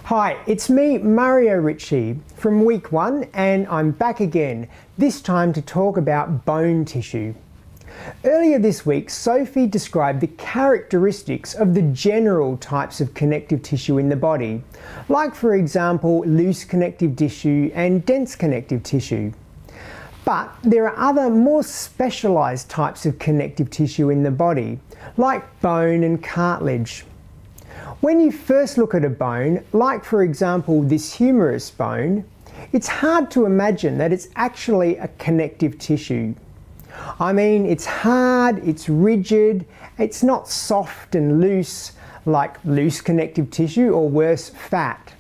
Hi, it's me, Mario Ritchie, from week 1, and I'm back again, this time to talk about bone tissue. Earlier this week, Sophie described the characteristics of the general types of connective tissue in the body, like for example, loose connective tissue and dense connective tissue. But there are other more specialised types of connective tissue in the body, like bone and cartilage. When you first look at a bone, like for example this humerus bone, it's hard to imagine that it's actually a connective tissue. I mean, it's hard, it's rigid, it's not soft and loose like loose connective tissue or worse, fat.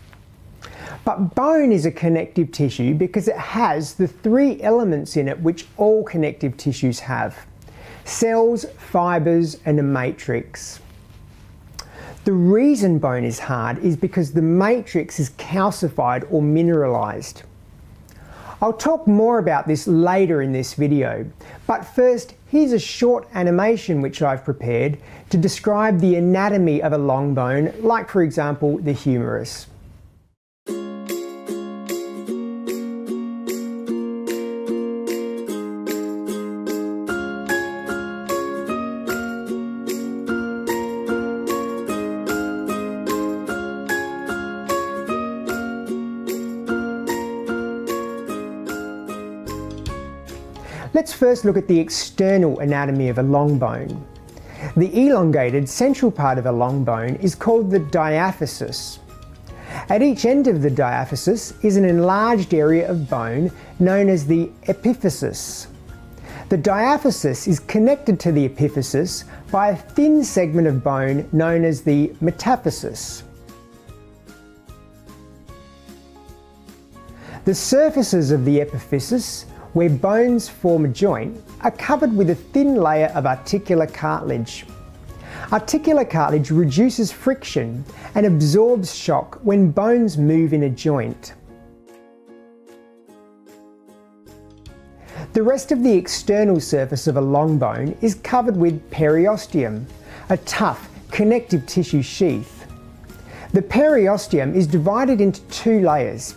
But bone is a connective tissue because it has the 3 elements in it which all connective tissues have: cells, fibres and a matrix. The reason bone is hard is because the matrix is calcified or mineralized. I'll talk more about this later in this video, but first here's a short animation which I've prepared to describe the anatomy of a long bone, like for example the humerus. Let's first look at the external anatomy of a long bone. The elongated central part of a long bone is called the diaphysis. At each end of the diaphysis is an enlarged area of bone known as the epiphysis. The diaphysis is connected to the epiphysis by a thin segment of bone known as the metaphysis. The surfaces of the epiphysis, where bones form a joint, are covered with a thin layer of articular cartilage. Articular cartilage reduces friction and absorbs shock when bones move in a joint. The rest of the external surface of a long bone is covered with periosteum, a tough connective tissue sheath. The periosteum is divided into 2 layers: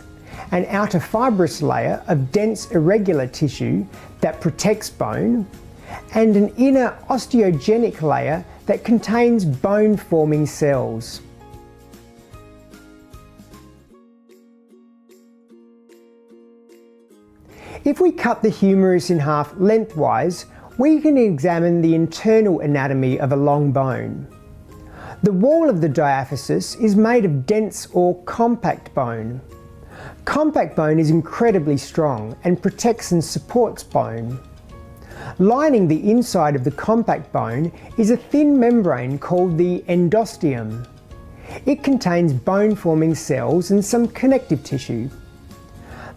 an outer fibrous layer of dense irregular tissue that protects bone, and an inner osteogenic layer that contains bone-forming cells. If we cut the humerus in half lengthwise, we can examine the internal anatomy of a long bone. The wall of the diaphysis is made of dense or compact bone. Compact bone is incredibly strong and protects and supports bone. Lining the inside of the compact bone is a thin membrane called the endosteum. It contains bone-forming cells and some connective tissue.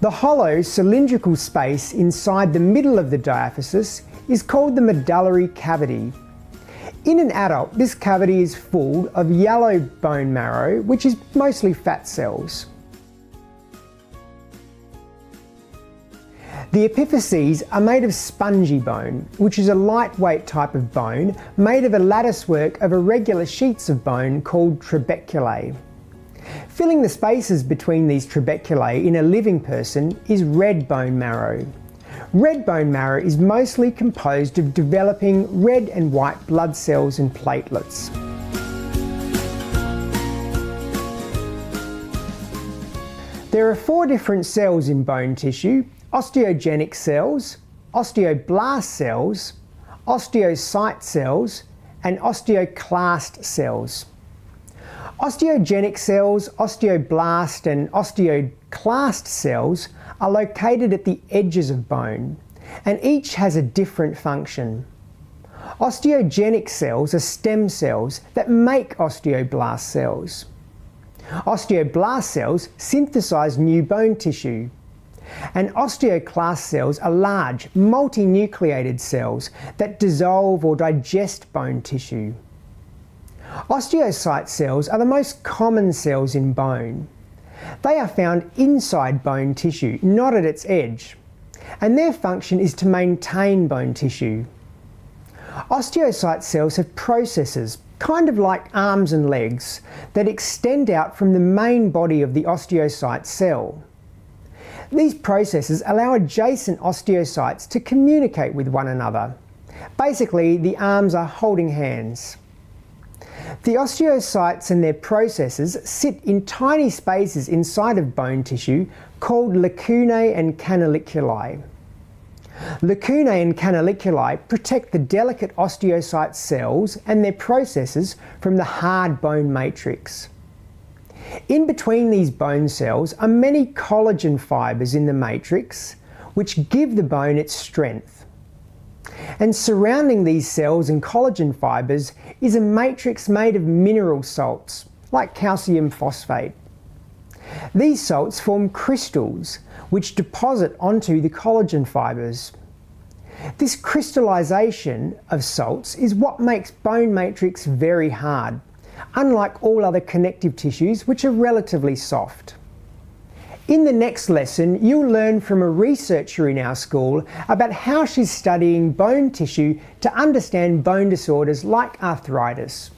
The hollow cylindrical space inside the middle of the diaphysis is called the medullary cavity. In an adult, this cavity is full of yellow bone marrow, which is mostly fat cells. The epiphyses are made of spongy bone, which is a lightweight type of bone made of a latticework of irregular sheets of bone called trabeculae. Filling the spaces between these trabeculae in a living person is red bone marrow. Red bone marrow is mostly composed of developing red and white blood cells and platelets. There are 4 different cells in bone tissue: osteogenic cells, osteoblast cells, osteocyte cells, and osteoclast cells. Osteogenic cells, osteoblast and osteoclast cells are located at the edges of bone, and each has a different function. Osteogenic cells are stem cells that make osteoblast cells. Osteoblast cells synthesize new bone tissue. And osteoclast cells are large, multinucleated cells that dissolve or digest bone tissue. Osteocyte cells are the most common cells in bone. They are found inside bone tissue, not at its edge, and their function is to maintain bone tissue. Osteocyte cells have processes, kind of like arms and legs, that extend out from the main body of the osteocyte cell. These processes allow adjacent osteocytes to communicate with one another. Basically, the arms are holding hands. The osteocytes and their processes sit in tiny spaces inside of bone tissue called lacunae and canaliculi. Lacunae and canaliculi protect the delicate osteocyte cells and their processes from the hard bone matrix. In between these bone cells are many collagen fibres in the matrix, which give the bone its strength. And surrounding these cells and collagen fibres is a matrix made of mineral salts, like calcium phosphate. These salts form crystals, which deposit onto the collagen fibres. This crystallization of salts is what makes bone matrix very hard, unlike all other connective tissues, which are relatively soft. In the next lesson, you'll learn from a researcher in our school about how she's studying bone tissue to understand bone disorders like arthritis.